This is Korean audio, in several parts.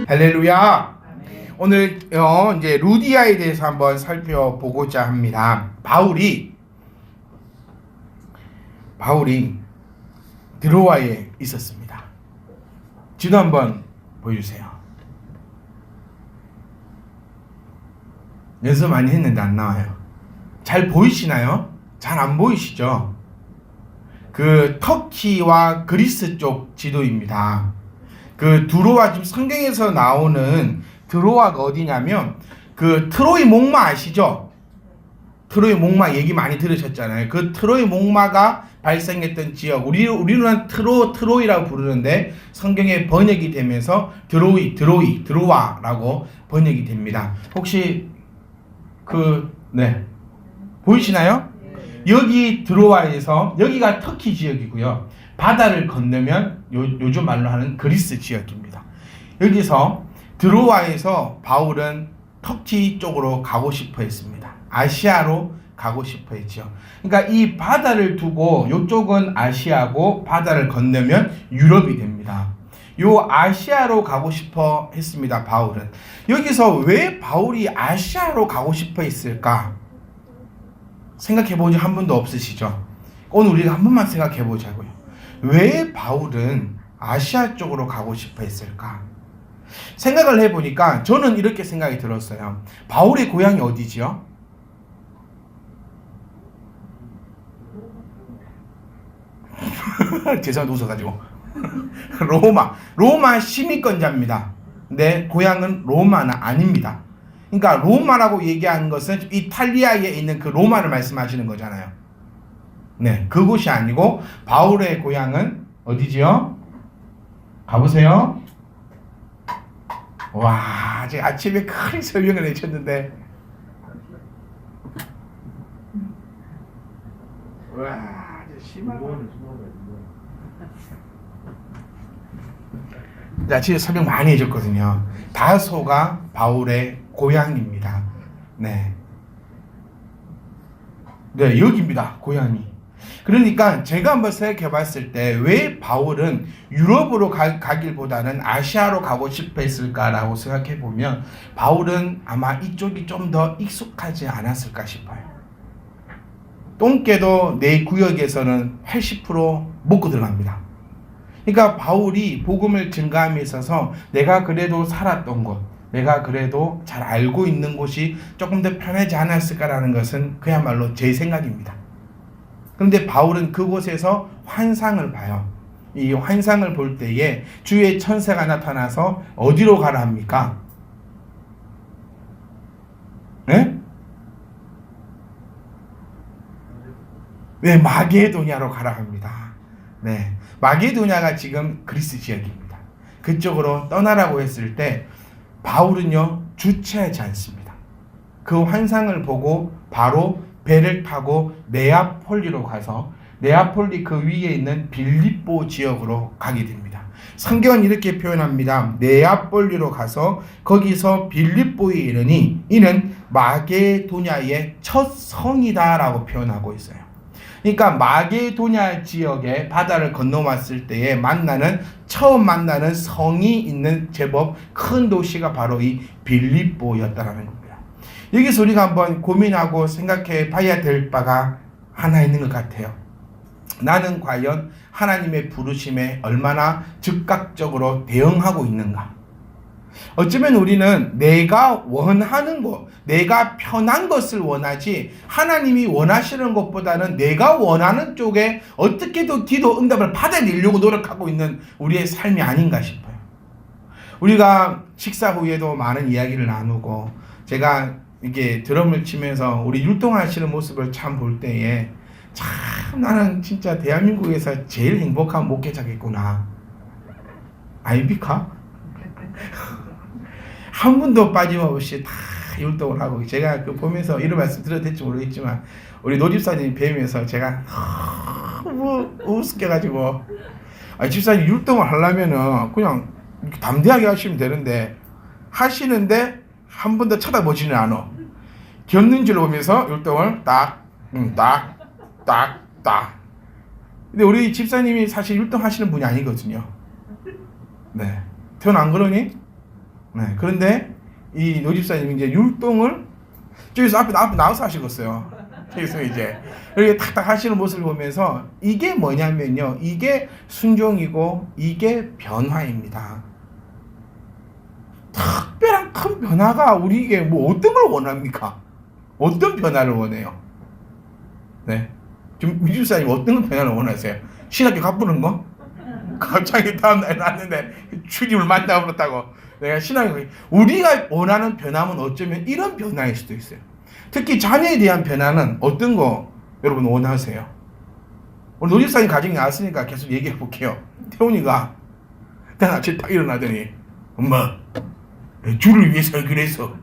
할렐루야. 오늘 이제 루디아에 대해서 한번 살펴보고자 합니다. 바울이 드로아에 있었습니다. 지도 한번 보여주세요. 연습 많이 했는데 안 나와요. 잘 보이시나요? 잘 안 보이시죠? 그 터키와 그리스 쪽 지도입니다. 그 드로아, 지금 성경에서 나오는 드로아가 어디냐면 그 트로이 목마 아시죠? 트로이 목마 얘기 많이 들으셨잖아요. 그 트로이 목마가 발생했던 지역, 우리는 트로이라고 부르는데 성경에 번역이 되면서 드로아라고 번역이 됩니다. 혹시 보이시나요? 여기 드로아에서, 여기가 터키 지역이고요. 바다를 건너면 요즘 말로 하는 그리스 지역입니다. 여기서 드로아에서 바울은 터키 쪽으로 가고 싶어 했습니다. 아시아로 가고 싶어 했죠. 그러니까 이 바다를 두고 이쪽은 아시아고 바다를 건너면 유럽이 됩니다. 요 아시아로 가고 싶어 했습니다. 바울은. 여기서 왜 바울이 아시아로 가고 싶어 했을까? 생각해본 적 한 번도 없으시죠? 오늘 우리가 한 번만 생각해보자고요. 왜 바울은 아시아 쪽으로 가고 싶어 했을까? 생각을 해보니까 저는 이렇게 생각이 들었어요. 바울의 고향이 어디지요? 죄송합니다. 웃어가지고. 로마 시민권자입니다. 근데 고향은 로마는 아닙니다. 그러니까 로마라고 얘기하는 것은 이탈리아에 있는 그 로마를 말씀하시는 거잖아요. 네, 그곳이 아니고 바울의 고향은 어디지요? 가보세요. 와, 제가 아침에 큰 설명을 해줬는데, 와, 심하다. 자, 진짜 설명 많이 해줬거든요. 다소가 바울의 고향입니다. 네, 여기입니다. 고향이. 그러니까 제가 한번 생각해 봤을 때 왜 바울은 유럽으로 가길보다는 아시아로 가고 싶어 했을까라고 생각해 보면 바울은 아마 이쪽이 좀 더 익숙하지 않았을까 싶어요. 똥개도 내 구역에서는 80% 먹고 들어갑니다. 그러니까 바울이 복음을 증가함에 있어서 내가 그래도 살았던 곳, 내가 그래도 잘 알고 있는 곳이 조금 더 편하지 않았을까라는 것은 그야말로 제 생각입니다. 그런데 바울은 그곳에서 환상을 봐요. 이 환상을 볼 때에 주의 천사가 나타나서 어디로 가라 합니까? 네? 네, 마게도냐로 가라 합니다. 네, 마게도냐가 지금 그리스 지역입니다. 그쪽으로 떠나라고 했을 때 바울은요 주체하지 않습니다. 그 환상을 보고 바로 배를 타고 네아폴리로 가서 네아폴리 그 위에 있는 빌립보 지역으로 가게 됩니다. 성경은 이렇게 표현합니다. 네아폴리로 가서 거기서 빌립보에 이르니 이는 마게도냐의 첫 성이다라고 표현하고 있어요. 그러니까 마게도냐 지역에 바다를 건너왔을 때에 처음 만나는 성이 있는 제법 큰 도시가 바로 이 빌립보였다라는 겁니다. 여기서 우리가 한번 고민하고 생각해 봐야 될 바가 하나 있는 것 같아요. 나는 과연 하나님의 부르심에 얼마나 즉각적으로 대응하고 있는가? 어쩌면 우리는 내가 원하는 것, 내가 편한 것을 원하지 하나님이 원하시는 것보다는 내가 원하는 쪽에 어떻게든 기도 응답을 받아내려고 노력하고 있는 우리의 삶이 아닌가 싶어요. 우리가 식사 후에도 많은 이야기를 나누고 제가 이게 드럼을 치면서 우리 율동하시는 모습을 참 볼 때에 참 나는 진짜 대한민국에서 제일 행복한 목회자겠구나. 아닙니까? 한 분도 빠짐없이 다 율동을 하고 제가 그 보면서 이런 말씀 드려도 될지 모르겠지만 우리 노집사님 뵈면서 제가 너무 우습게가지고 집사님 율동을 하려면은 그냥 담대하게 하시면 되는데 하시는데 한 번도 쳐다보지는 않아. 곁눈질로 보면서 율동을 딱. 근데 우리 집사님이 사실 율동하시는 분이 아니거든요. 네. 태어나 안 그러니? 네, 그런데 이 노집사님이 이제 율동을 저기서 앞에 나와서 하시겠어요. 저기서 이제 이렇게 탁탁 하시는 모습을 보면서 이게 뭐냐면요, 이게 순종이고 이게 변화입니다. 특별한 큰 변화가 우리에게 뭐 어떤 걸 원합니까? 어떤 변화를 원해요? 네, 지금 미주사님 어떤 변화를 원하세요? 신학교 가부는 거? 갑자기 다음날 났는데 주님을 만나버렸다고. 내가 신학교, 우리가 원하는 변화는 어쩌면 이런 변화일 수도 있어요. 특히 자녀에 대한 변화는 어떤 거 여러분 원하세요? 오늘 노집사님 가정이 나왔으니까 계속 얘기해 볼게요. 태훈이가 난 아침에 딱 일어나더니 엄마 주를 위해서 그래서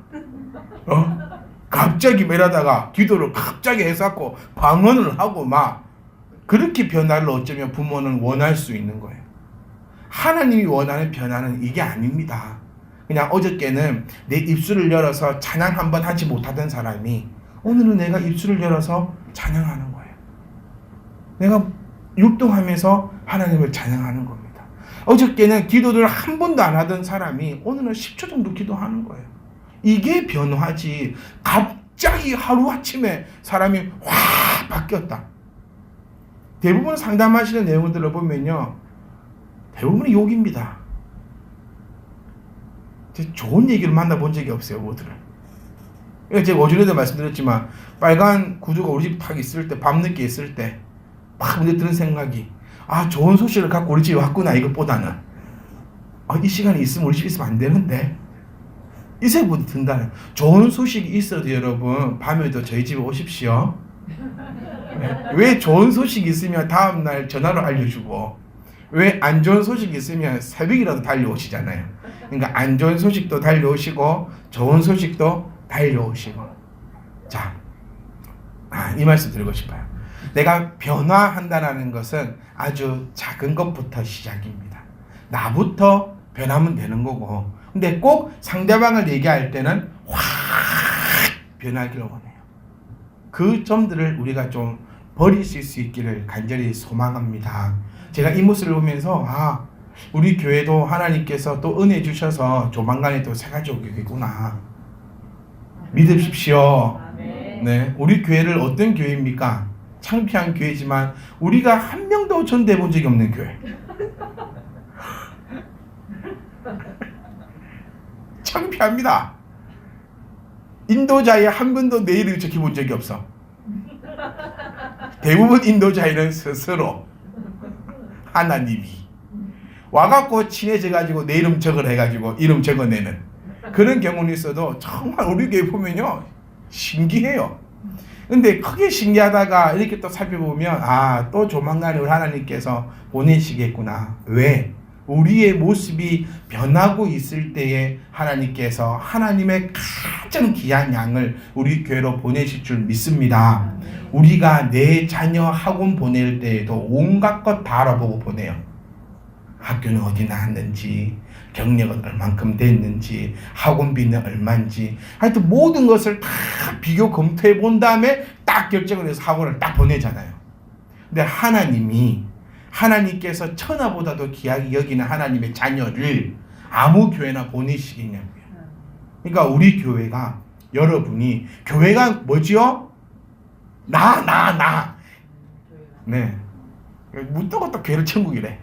갑자기 매라다가 기도를 갑자기 해서 방언을 하고 막 그렇게 변화를 어쩌면 부모는 원할 수 있는 거예요. 하나님이 원하는 변화는 이게 아닙니다. 그냥 어저께는 내 입술을 열어서 찬양 한번 하지 못하던 사람이 오늘은 내가 입술을 열어서 찬양하는 거예요. 내가 율동하면서 하나님을 찬양하는 겁니다. 어저께는 기도를 한 번도 안 하던 사람이 오늘은 10초 정도 기도하는 거예요. 이게 변화지, 갑자기 하루아침에 사람이 확 바뀌었다. 대부분 상담하시는 내용을 들어보면요, 대부분이 욕입니다. 좋은 얘기를 만나본 적이 없어요, 모두를. 제가 어제도 말씀드렸지만 빨간 구두가 우리 집 탁 있을 때, 밤늦게 있을 때 막 문제 드는 생각이, 좋은 소식을 갖고 우리 집에 왔구나, 이것보다는 이 시간에 있으면 우리 집에 있으면 안 되는데, 이 생각보다 든다는. 좋은 소식이 있어도 여러분 밤에도 저희 집에 오십시오. 왜 좋은 소식이 있으면 다음날 전화로 알려주고, 왜 안 좋은 소식이 있으면 새벽이라도 달려오시잖아요. 그러니까 안 좋은 소식도 달려오시고 좋은 소식도 달려오시고. 자, 이 말씀 드리고 싶어요. 내가 변화한다는 것은 아주 작은 것부터 시작입니다. 나부터 변하면 되는 거고, 근데 꼭 상대방을 얘기할 때는 확 변하기를 원해요. 그 점들을 우리가 좀 버리실 수 있기를 간절히 소망합니다. 제가 이 모습을 보면서 우리 교회도 하나님께서 또 은혜 주셔서 조만간에 또 새가족이겠구나 믿으십시오. 네, 우리 교회를 어떤 교회입니까? 창피한 교회지만 우리가 한 명도 전도해 본 적이 없는 교회. 창피합니다. 인도자에 한 번도 내 이름을 적혀본 적이 없어. 대부분 인도자에는 스스로 하나님이 와갖고 친해져가지고 내 이름 적으라 해가지고 이름 적어내는 그런 경우는 있어도 정말 우리 교회 보면요 신기해요. 근데 크게 신기하다가 이렇게 또 살펴보면 또 조만간에 우리 하나님께서 보내시겠구나. 왜? 우리의 모습이 변하고 있을 때에 하나님께서 하나님의 가장 귀한 양을 우리 교회로 보내실 줄 믿습니다. 우리가 내 자녀 학원 보낼 때에도 온갖 것 다 알아보고 보내요. 학교는 어디 나왔는지, 경력은 얼만큼 됐는지, 학원비는 얼마인지, 하여튼 모든 것을 다 비교 검토해 본 다음에 딱 결정을 해서 학원을 딱 보내잖아요. 근데 하나님께서 천하보다도 귀하게 여기는 하나님의 자녀를 아무 교회나 보내시겠냐고요. 그러니까 우리 교회가, 여러분이, 교회가 뭐지요? 나. 네. 묻다가 또 교회를 천국이래.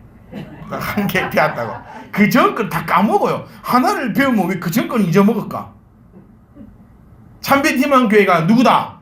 한 개 배웠다고. 그 전 건 다 까먹어요. 하나를 배우면 왜 그 전 건 잊어먹을까? 참된 희망 교회가 누구다?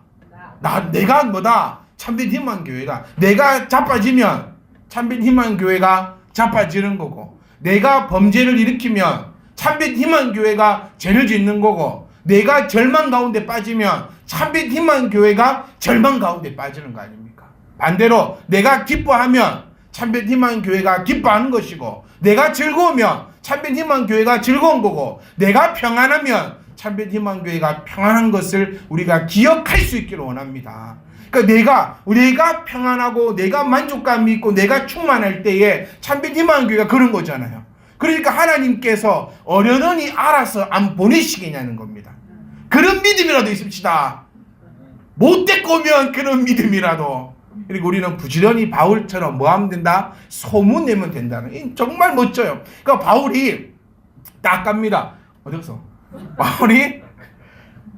내가 뭐다? 참된 희망 교회가 내가 자빠지면 참된 희망 교회가 자빠지는 거고, 내가 범죄를 일으키면 참된 희망 교회가 죄를 짓는 거고, 내가 절망 가운데 빠지면 참된 희망 교회가 절망 가운데 빠지는 거 아닙니까? 반대로 내가 기뻐하면 참된 희망 교회가 기뻐하는 것이고, 내가 즐거우면 참된 희망 교회가 즐거운 거고, 내가 평안하면 참된 희망 교회가 평안한 것을 우리가 기억할 수 있기를 원합니다. 그러니까 내가 평안하고 내가 만족감이 있고 내가 충만할 때에 참된 희망 교회가 그런 거잖아요. 그러니까 하나님께서 어련히 알아서 안 보내시겠냐는 겁니다. 그런 믿음이라도 있읍시다. 못될 거면 그런 믿음이라도. 그리고 우리는 부지런히 바울처럼 뭐 하면 된다? 소문내면 된다는. 정말 멋져요. 그러니까 바울이 딱 갑니다. 어디 갔어? 바울이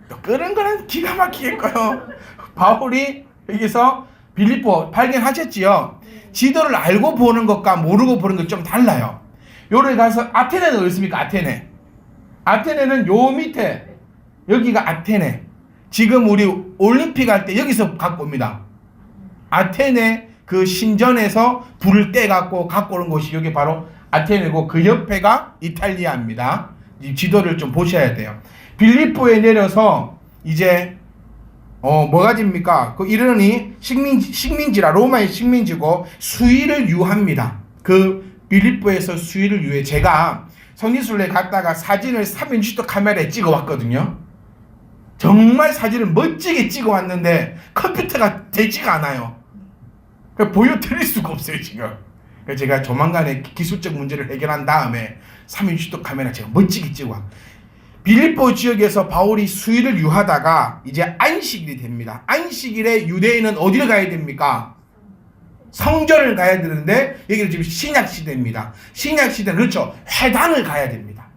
또 끄는 거는 기가 막히겠고요. 바울이 여기서 빌립보 발견하셨지요. 지도를 알고 보는 것과 모르고 보는 것 좀 달라요. 요를 가서 아테네는 어디 있습니까? 아테네는 요 밑에 여기가 아테네. 지금 우리 올림픽 할 때 여기서 갖고 옵니다. 아테네 그 신전에서 불을 떼갖고 갖고 오는 곳이 여기 바로 아테네고 그 옆에가 이탈리아입니다. 이 지도를 좀 보셔야 돼요. 빌립보에 내려서 이제 뭐가 됩니까? 그 이르니 식민지라 로마의 식민지고 수위를 유합니다. 그 빌립보에서 수위를 유해 제가 성지순례 갔다가 사진을 3인치도 카메라에 찍어왔거든요. 정말 사진을 멋지게 찍어왔는데 컴퓨터가 되지가 않아요. 보여드릴 수가 없어요 지금. 제가 조만간에 기술적 문제를 해결한 다음에 3인치도 카메라 제가 멋지게 찍어와. 빌립보 지역에서 바울이 수위를 유하다가 이제 안식일이 됩니다. 안식일에 유대인은 어디를 가야 됩니까? 성전을 가야 되는데 여기는 지금 신약시대입니다. 신약시대 그렇죠. 회당을 가야 됩니다.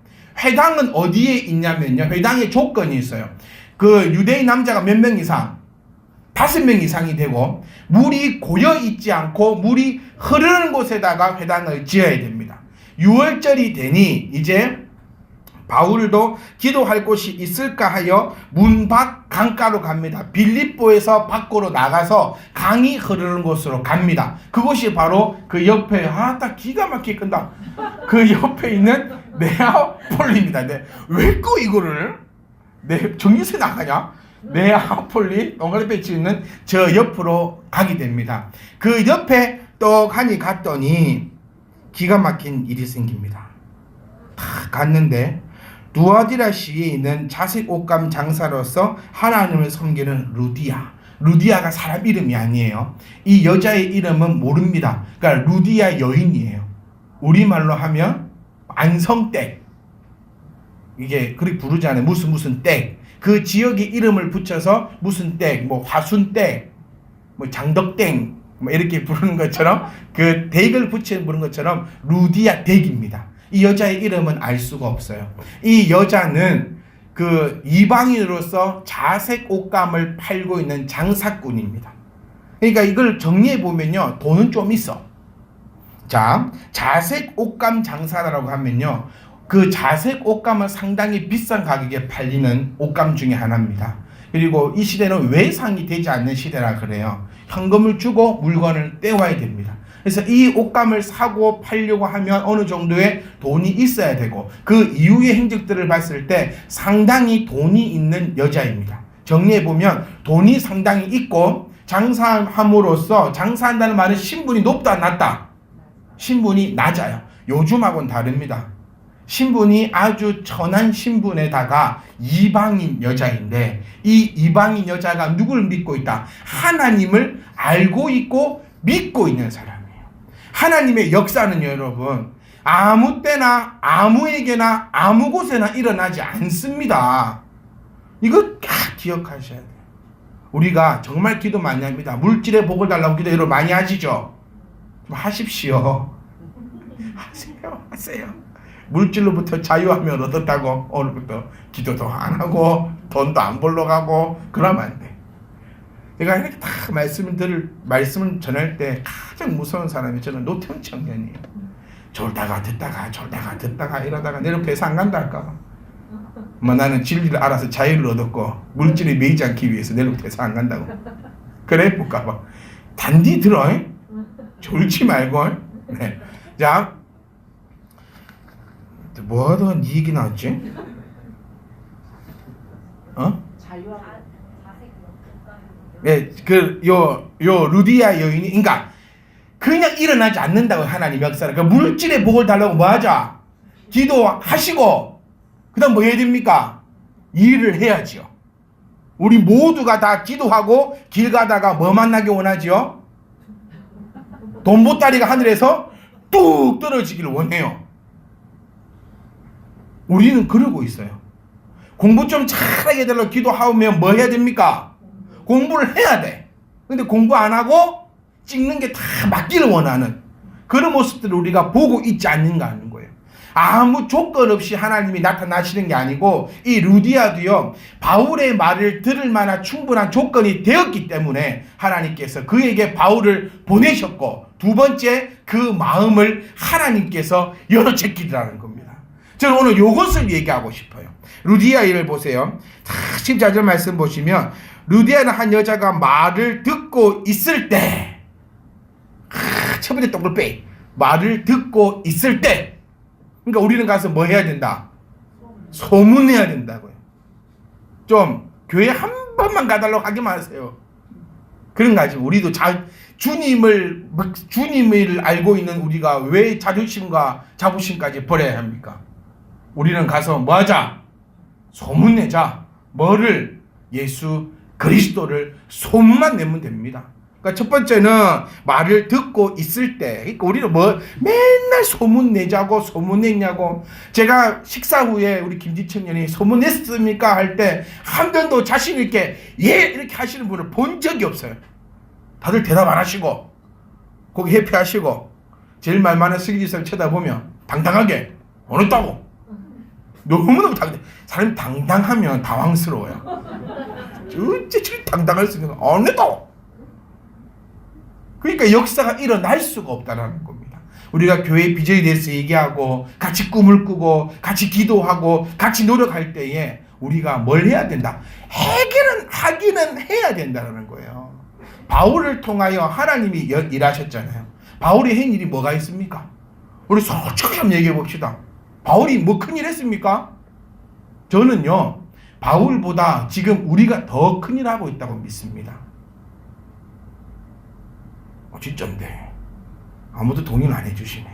회당은 어디에 있냐면요. 회당에 조건이 있어요. 그 유대인 남자가 몇 명 이상? 5명 이상이 되고 물이 고여 있지 않고 물이 흐르는 곳에다가 회당을 지어야 됩니다. 6월절이 되니 이제 바울도 기도할 곳이 있을까 하여 문 밖 강가로 갑니다. 빌립보에서 밖으로 나가서 강이 흐르는 곳으로 갑니다. 그곳이 바로 그 옆에 딱 기가 막히게 끈다. 그 옆에 있는 네아폴리입니다. 왜 또 이거를 정유세 나가냐? 네아폴리 동그라미 배치 있는 저 옆으로 가게 됩니다. 그 옆에 떡하니 갔더니 기가 막힌 일이 생깁니다. 다 갔는데 두아디라시에 있는 자색 옷감 장사로서 하나님을 섬기는 루디아가 사람 이름이 아니에요. 이 여자의 이름은 모릅니다. 그러니까 루디아 여인이에요. 우리말로 하면 안성댁, 이게 그렇게 부르잖아요. 무슨 댁. 그 지역의 이름을 붙여서 무슨 댁, 뭐 화순댁, 뭐 장덕댁, 뭐 이렇게 부르는 것처럼 그 댁을 붙여 부르는 것처럼 루디아 댁입니다. 이 여자의 이름은 알 수가 없어요. 이 여자는 그 이방인으로서 자색 옷감을 팔고 있는 장사꾼입니다. 그러니까 이걸 정리해 보면요, 돈은 좀 있어. 자, 자색 옷감 장사라고 하면요, 그 자색 옷감은 상당히 비싼 가격에 팔리는 옷감 중에 하나입니다. 그리고 이 시대는 외상이 되지 않는 시대라 그래요. 현금을 주고 물건을 떼와야 됩니다. 그래서 이 옷감을 사고 팔려고 하면 어느 정도의 돈이 있어야 되고 그 이후의 행적들을 봤을 때 상당히 돈이 있는 여자입니다. 정리해보면 돈이 상당히 있고 장사함으로써 장사한다는 말은 신분이 높다 낮다? 신분이 낮아요. 요즘하고는 다릅니다. 신분이 아주 천한 신분에다가 이방인 여자인데 이 이방인 여자가 누구를 믿고 있다? 하나님을 알고 있고 믿고 있는 사람이에요. 하나님의 역사는요, 여러분, 아무 때나 아무에게나 아무 곳에나 일어나지 않습니다. 이거 기억하셔야 돼요. 우리가 정말 기도 많이 합니다. 물질의 복을 달라고 기도 여러분 많이 하시죠? 좀 하십시오. 하세요. 물질로부터 자유하면 얻었다고 오늘부터 기도도 안 하고 돈도 안 벌러 가고 그러면 안 돼. 내가 이렇게 다 말씀을 전할 때 가장 무서운 사람이 저는 노태훈 청년이에요. 졸다가 듣다가 이러다가 내일 회사 안 간다 할까 봐. 나는 진리를 알아서 자유를 얻었고 물질에 매이지 않기 위해서 내일 회사 안 간다고. 그래 볼까 봐. 단디 들어. 졸지 말고. 네. 자, 뭐 하던 이 얘기 나왔지? 네, 요 루디아 여인이, 그러니까 그냥 일어나지 않는다고 하나님 역사를. 그러니까 물질의 복을 달라고 뭐 하자? 기도하시고, 그 다음 뭐 해야 됩니까? 일을 해야지요. 우리 모두가 다 기도하고 길 가다가 뭐 만나기 원하지요? 돈 보따리가 하늘에서 뚝 떨어지기를 원해요. 우리는 그러고 있어요. 공부 좀 잘하게 해달라고 기도하면 뭐 해야 됩니까? 공부를 해야 돼. 근데 공부 안 하고 찍는 게 다 맞기를 원하는 그런 모습들을 우리가 보고 있지 않는가 하는 거예요. 아무 조건 없이 하나님이 나타나시는 게 아니고 이 루디아도요 바울의 말을 들을 만한 충분한 조건이 되었기 때문에 하나님께서 그에게 바울을 보내셨고, 두 번째 그 마음을 하나님께서 열어 제끼라는 겁니다. 저는 오늘 이것을 얘기하고 싶어요. 루디아를 보세요. 14절 말씀 보시면 루디아는 한 여자가 말을 듣고 있을 때, 첫 번째 동글 빼, 말을 듣고 있을 때, 그러니까 우리는 가서 뭐 해야 된다? 소문내야 된다고요. 좀 교회 한 번만 가달라고 하기만 하세요. 그런 거 하지. 우리도 주님을 알고 있는 우리가 왜 자존심과 자부심까지 버려야 합니까? 우리는 가서 뭐 하자? 소문내자. 뭐를? 예수 그리스도를 소문만 내면 됩니다. 그러니까 첫 번째는 말을 듣고 있을 때, 그러니까 우리는 뭐 맨날 소문내자고 소문냈냐고. 제가 식사 후에 우리 김지천님이 소문냈습니까? 할 때 한 번도 자신 있게 예 이렇게 하시는 분을 본 적이 없어요. 다들 대답 안 하시고 거기 회피하시고 제일 말 많은 슬기지사를 쳐다보면 당당하게 안 했다고. 너무너무 사람이 당당하면 당황스러워요. 어째 저렇게 당당할 수 있는 거 안 했다고. 그러니까 역사가 일어날 수가 없다는 겁니다. 우리가 교회의 비전에 대해서 얘기하고 같이 꿈을 꾸고 같이 기도하고 같이 노력할 때에 우리가 뭘 해야 된다? 하기는 해야 된다는 거예요. 바울을 통하여 하나님이 일하셨잖아요. 바울이 한 일이 뭐가 있습니까? 우리 솔직하게 한번 얘기해 봅시다. 바울이 뭐 큰일 했습니까? 저는요 바울보다 지금 우리가 더 큰일 하고 있다고 믿습니다. 진짜인데 아무도 동의를 안 해주시네.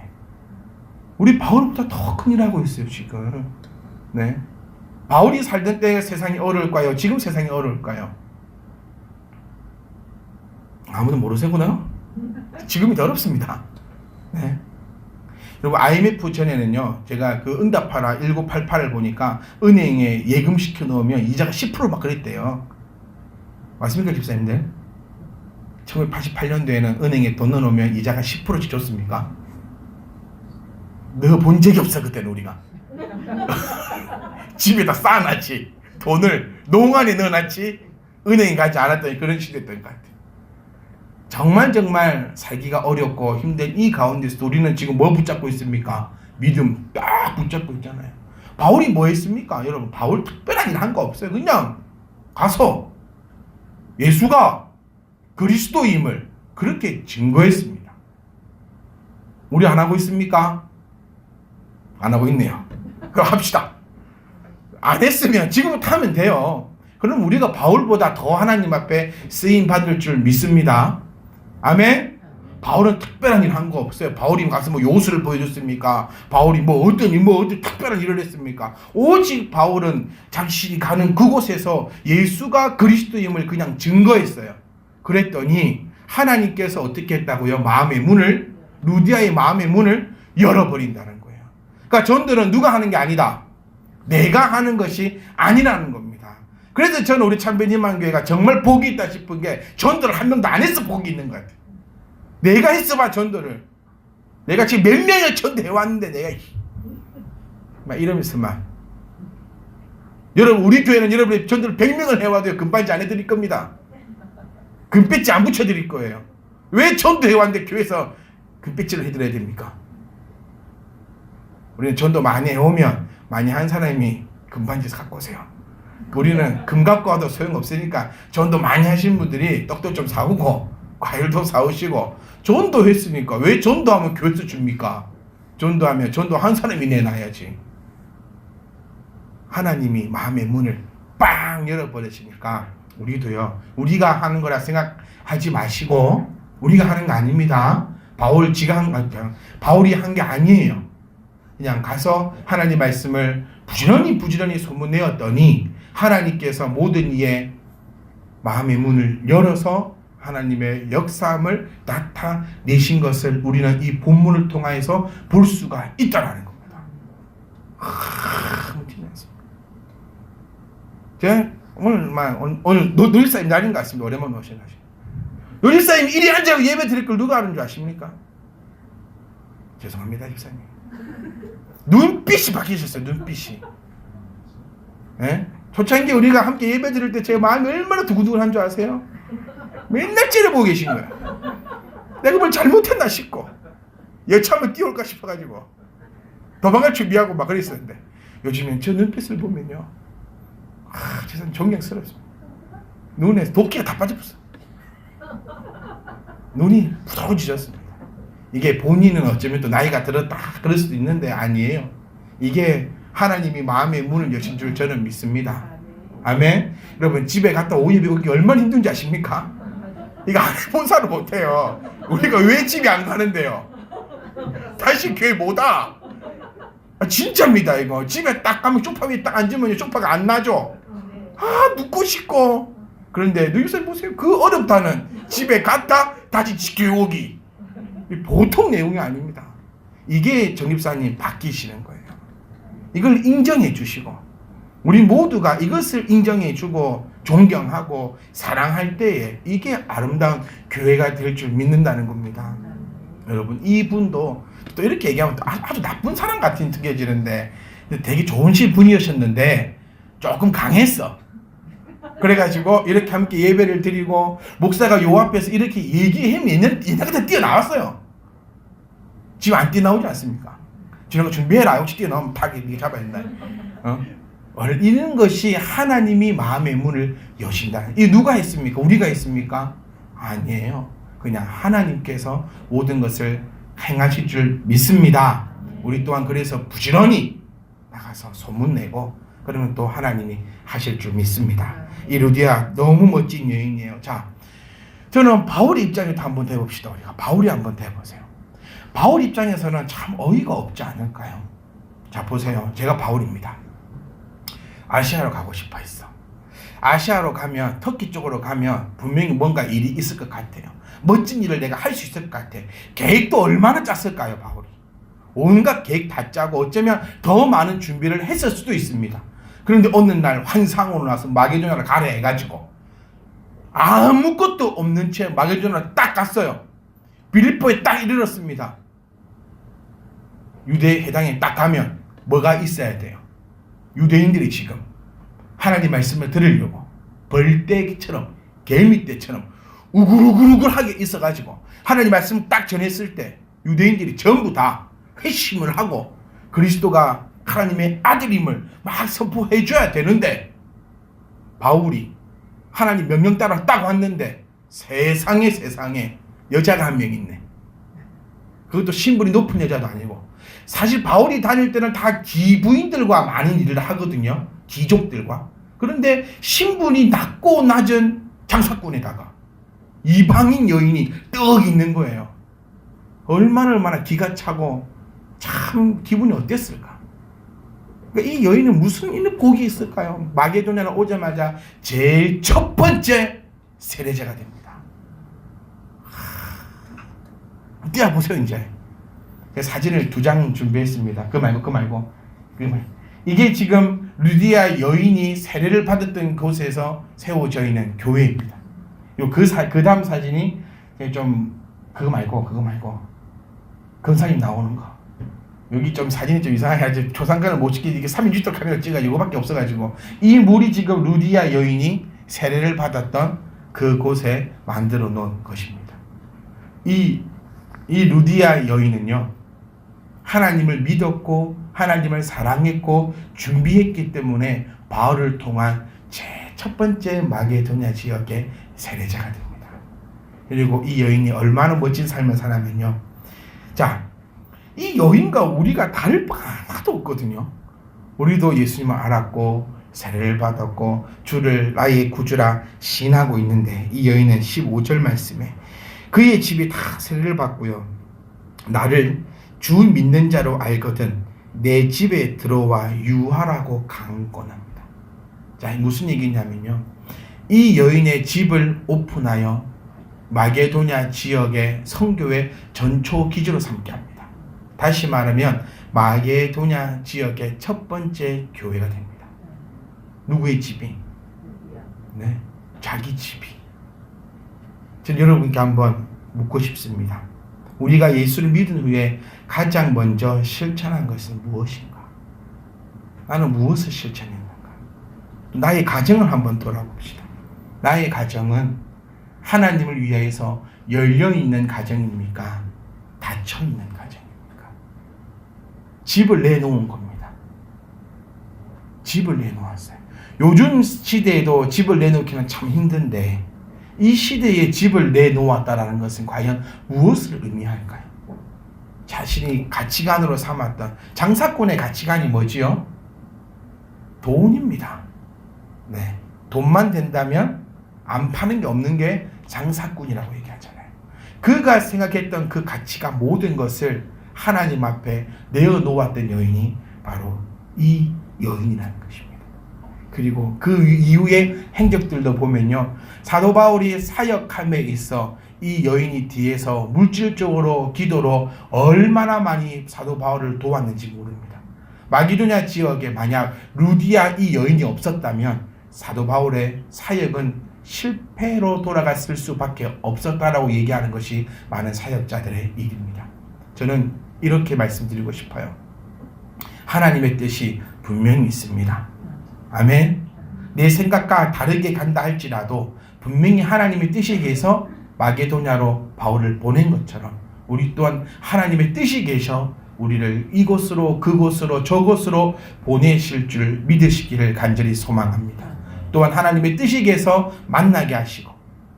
우리 바울보다 더 큰일 하고 있어요 지금. 네, 바울이 살던 때 세상이 어려울까요? 지금 세상이 어려울까요? 아무도 모르세구나. 지금이 더 어렵습니다. 네. 여러분 IMF 전에는요 제가 그 응답하라 1988을 보니까 은행에 예금 시켜 놓으면 이자가 10% 그랬대요. 맞습니까 집사님들? 1988년도에는 은행에 돈 넣어놓으면 이자가 10%씩 줬습니까? 넣어본 적이 없어 그때는 우리가. 집에다 쌓아놨지. 돈을 농안에 넣어놨지 은행에 가지 않았더니 그런 시대였던 것 같아요. 정말 살기가 어렵고 힘든 이 가운데서 우리는 지금 뭐 붙잡고 있습니까? 믿음 딱 붙잡고 있잖아요. 바울이 뭐 했습니까? 여러분 바울 특별한 일 한 거 없어요. 그냥 가서 예수가 그리스도임을 그렇게 증거했습니다. 우리 안 하고 있습니까? 안 하고 있네요. 그럼 합시다. 안 했으면 지금부터 하면 돼요. 그럼 우리가 바울보다 더 하나님 앞에 쓰임 받을 줄 믿습니다. 아멘. 바울은 특별한 일 한 거 없어요. 바울이 가서 뭐 요술을 보여줬습니까? 바울이 어떤 특별한 일을 했습니까? 오직 바울은 자신이 가는 그곳에서 예수가 그리스도임을 그냥 증거했어요. 그랬더니 하나님께서 어떻게 했다고요? 마음의 문을, 루디아의 마음의 문을 열어버린다는 거예요. 그러니까 전도는 누가 하는 게 아니다. 내가 하는 것이 아니라는 겁니다. 그래서 저는 우리 참배님만교회가 정말 복이 있다 싶은 게 전도를 한 명도 안 해서 복이 있는 것 같아요. 내가 했어봐 전도를. 내가 지금 몇 명을 전도해왔는데 내가 막 이러면서 막 여러분 우리 교회는 여러분이 전도를 100명을 해와도 금반지 안 해드릴 겁니다. 금배지 안 붙여드릴 거예요. 왜 전도해왔는데 교회에서 금배지를 해드려야 됩니까? 우리는 전도 많이 해오면 많이 한 사람이 금반지에서 갖고 오세요. 우리는 금 갖고 와도 소용없으니까 전도 많이 하신 분들이 떡도 좀 사오고 과일도 사오시고 전도했으니까 왜 전도하면 교회에서 줍니까? 전도하면 전도 한 사람이 내놔야지. 하나님이 마음의 문을 빵 열어버리시니까 우리도요 우리가 하는 거라 생각하지 마시고 우리가 하는 거 아닙니다. 바울이 한 게 아니에요. 그냥 가서 하나님 말씀을 부지런히 소문내었더니 하나님께서 모든 이의 마음의 문을 열어서 하나님의 역사함을 나타내신 것을 우리는 이 본문을 통해서 볼 수가 있다는 겁니다. 제가 오늘 노일사님 날인 것 같습니다. 오랜만에 오셔가지고 노일사님 이리 앉아서 예배 드릴 걸 누가 하는 줄 아십니까? 죄송합니다 집사님. 눈빛이 바뀌셨어요. 눈빛이. 예? 초창기 우리가 함께 예배 드릴 때 제 마음이 얼마나 두근두근한 줄 아세요? 맨날 째려보고 계신 거예요. 내가 뭘 잘못했나 싶고 여차하면 뛰어올까 싶어가지고 도망갈 준비하고 막 그랬었는데 요즘엔 저 눈빛을 보면요, 세상 존경스럽습니다. 눈에 도끼가 다 빠져버렸어요. 눈이 부드러워지셨습니다. 이게 본인은 어쩌면 또 나이가 들었다 그럴 수도 있는데 아니에요. 이게 하나님이 마음의 문을 여신 줄 저는 믿습니다. 아멘. 여러분 집에 갔다 오후에 오기 얼마나 힘든지 아십니까? 이거 안 해본 사람 못해요. 우리가 왜 집에 안 가는데요? 다시 교회 못 와. 진짜입니다. 이거 집에 딱 가면 소파 위에 딱 앉으면 소파가 안 나죠. 눕고 싶고. 그런데 누이선 보세요. 그 어렵다는 집에 갔다 다시 교회 오기. 보통 내용이 아닙니다. 이게 정립사님 바뀌시는 거예요. 이걸 인정해 주시고 우리 모두가 이것을 인정해 주고 존경하고 사랑할 때에 이게 아름다운 교회가 될 줄 믿는다는 겁니다. 여러분 이분도 또 이렇게 얘기하면 또 아주 나쁜 사람 같은 느껴지는데 되게 좋은 분이셨는데 조금 강했어. 그래가지고 이렇게 함께 예배를 드리고 목사가 요 앞에서 이렇게 얘기하면 옛날부터 뛰어나왔어요. 지금 안 뛰어나오지 않습니까? 저런 거 준비해라. 혹시 뛰어나오면 탁 이렇게 잡아야 된다. 이런 것이 하나님이 마음의 문을 여신다. 이 누가 했습니까? 우리가 했습니까? 아니에요. 그냥 하나님께서 모든 것을 행하실 줄 믿습니다. 우리 또한 그래서 부지런히 나가서 소문내고 그러면 또 하나님이 하실 줄 믿습니다. 이 루디아 너무 멋진 여인이에요. 자, 저는 바울의 입장에도 한번 대봅시다. 우리가 바울이 한번 대보세요. 바울 입장에서는 참 어이가 없지 않을까요? 자, 보세요. 제가 바울입니다. 아시아로 가고 싶어 했어. 아시아로 가면 터키 쪽으로 가면 분명히 뭔가 일이 있을 것 같아요. 멋진 일을 내가 할 수 있을 것 같아. 계획도 얼마나 짰을까요, 바울이? 온갖 계획 다 짜고 어쩌면 더 많은 준비를 했을 수도 있습니다. 그런데 어느 날 환상으로 나서 마게도냐를 가려 해가지고 아무것도 없는 채 마게도냐를 딱 갔어요. 빌립보에 딱 이르렀습니다. 유대 해당에 딱 가면 뭐가 있어야 돼요? 유대인들이 지금 하나님 말씀을 들으려고 벌떼처럼 개미떼처럼 우글우글우글하게 있어가지고 하나님 말씀을 딱 전했을 때 유대인들이 전부 다 회심을 하고 그리스도가 하나님의 아들임을 막 선포해 줘야 되는데 바울이 하나님 명령 따라 딱 왔는데 세상에 여자가 한 명 있네. 그것도 신분이 높은 여자도 아니고 사실 바울이 다닐 때는 다 기부인들과 많은 일을 하거든요. 귀족들과. 그런데 신분이 낮고 낮은 장사꾼에다가 이방인 여인이 떡 있는 거예요. 얼마나 기가 차고 참 기분이 어땠을까? 그러니까 이 여인은 무슨 일을 복이 있을까요? 마게도냐로 오자마자 제일 첫 번째 세례자가 됩니다. 띄워보세요 이제. 사진을 2장 준비했습니다. 그 말고. 이게 지금 루디아 여인이 세례를 받았던 곳에서 세워져 있는 교회입니다. 그 다음 사진이 좀 그거 말고 권사님 나오는 거. 여기 좀 사진이 좀 이상하게 아직 조상관을 못 찍기 이게 3인주도 카메라 찍어 이거밖에 없어가지고 이 물이 지금 루디아 여인이 세례를 받았던 그 곳에 만들어 놓은 것입니다. 이 루디아 여인은요 하나님을 믿었고 하나님을 사랑했고 준비했기 때문에 바울을 통한 첫 번째 마게도냐 지역의 세례자가 됩니다. 그리고 이 여인이 얼마나 멋진 삶을 사냐면요. 자, 이 여인과 우리가 다를 바가 하나도 없거든요. 우리도 예수님을 알았고 세례를 받았고 주를 나의 구주라 신하고 있는데 이 여인은 15절 말씀에 그의 집이 다 세례를 받고요. 나를 주 믿는 자로 알거든 내 집에 들어와 유하라고 강권합니다. 자, 무슨 얘기냐면요. 이 여인의 집을 오픈하여 마게도냐 지역의 선교의 전초 기지로 삼게 합니다. 다시 말하면 마게도냐 지역의 첫 번째 교회가 됩니다. 누구의 집이? 네, 자기 집이. 저는 여러분께 한번 묻고 싶습니다. 우리가 예수를 믿은 후에 가장 먼저 실천한 것은 무엇인가? 나는 무엇을 실천했는가? 나의 가정을 한번 돌아봅시다. 나의 가정은 하나님을 위해서 열려있는 가정입니까? 닫혀있는 가정입니까? 집을 내놓은 겁니다. 집을 내놓았어요. 요즘 시대에도 집을 내놓기는 참 힘든데 이 시대에 집을 내놓았다라는 것은 과연 무엇을 의미할까요? 자신이 가치관으로 삼았던 장사꾼의 가치관이 뭐지요? 돈입니다. 네, 돈만 된다면 안 파는 게 없는 게 장사꾼이라고 얘기하잖아요. 그가 생각했던 그 가치가 모든 것을 하나님 앞에 내어놓았던 여인이 바로 이 여인이라는 것입니다. 그리고 그 이후의 행적들도 보면요, 사도 바울이 사역함에 있어 이 여인이 뒤에서 물질적으로 기도로 얼마나 많이 사도 바울을 도왔는지 모릅니다. 마게도냐 지역에 만약 루디아 이 여인이 없었다면 사도 바울의 사역은 실패로 돌아갔을 수밖에 없었다라고 얘기하는 것이 많은 사역자들의 일입니다. 저는 이렇게 말씀드리고 싶어요. 하나님의 뜻이 분명히 있습니다. 아멘. 내 생각과 다르게 간다 할지라도 분명히 하나님의 뜻에 의해서 마게도냐로 바울을 보낸 것처럼 우리 또한 하나님의 뜻이 계셔 우리를 이곳으로 그곳으로 저곳으로 보내실 줄 믿으시기를 간절히 소망합니다. 또한 하나님의 뜻이 계셔서 만나게 하시고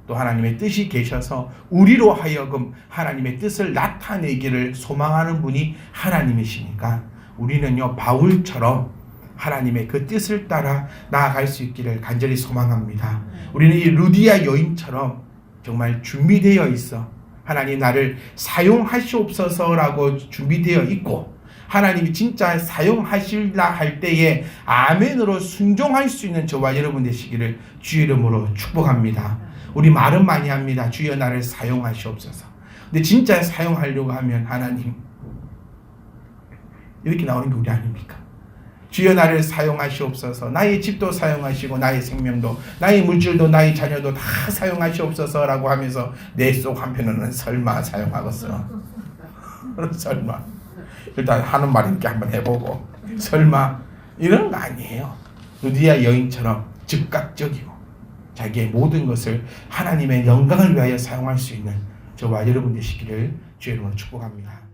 또 하나님의 뜻이 계셔서 우리로 하여금 하나님의 뜻을 나타내기를 소망하는 분이 하나님이시니까 우리는요 바울처럼 하나님의 그 뜻을 따라 나아갈 수 있기를 간절히 소망합니다. 우리는 이 루디아 여인처럼 정말 준비되어 있어 하나님 나를 사용하시옵소서라고 준비되어 있고 하나님이 진짜 사용하실라 할 때에 아멘으로 순종할 수 있는 저와 여러분 되시기를 주의 이름으로 축복합니다. 우리 말은 많이 합니다. 주여 나를 사용하시옵소서. 근데 진짜 사용하려고 하면 하나님 이렇게 나오는 게 우리 아닙니까? 주여 나를 사용하시옵소서. 나의 집도 사용하시고 나의 생명도 나의 물질도 나의 자녀도 다 사용하시옵소서라고 하면서 내 속 한편으로는 설마 사용하겠어? 설마. 일단 하는 말이니까 한번 해보고 설마 이런 거 아니에요. 루디아 여인처럼 즉각적이고 자기의 모든 것을 하나님의 영광을 위하여 사용할 수 있는 저와 여러분 되시기를 주의 이름으로 축복합니다.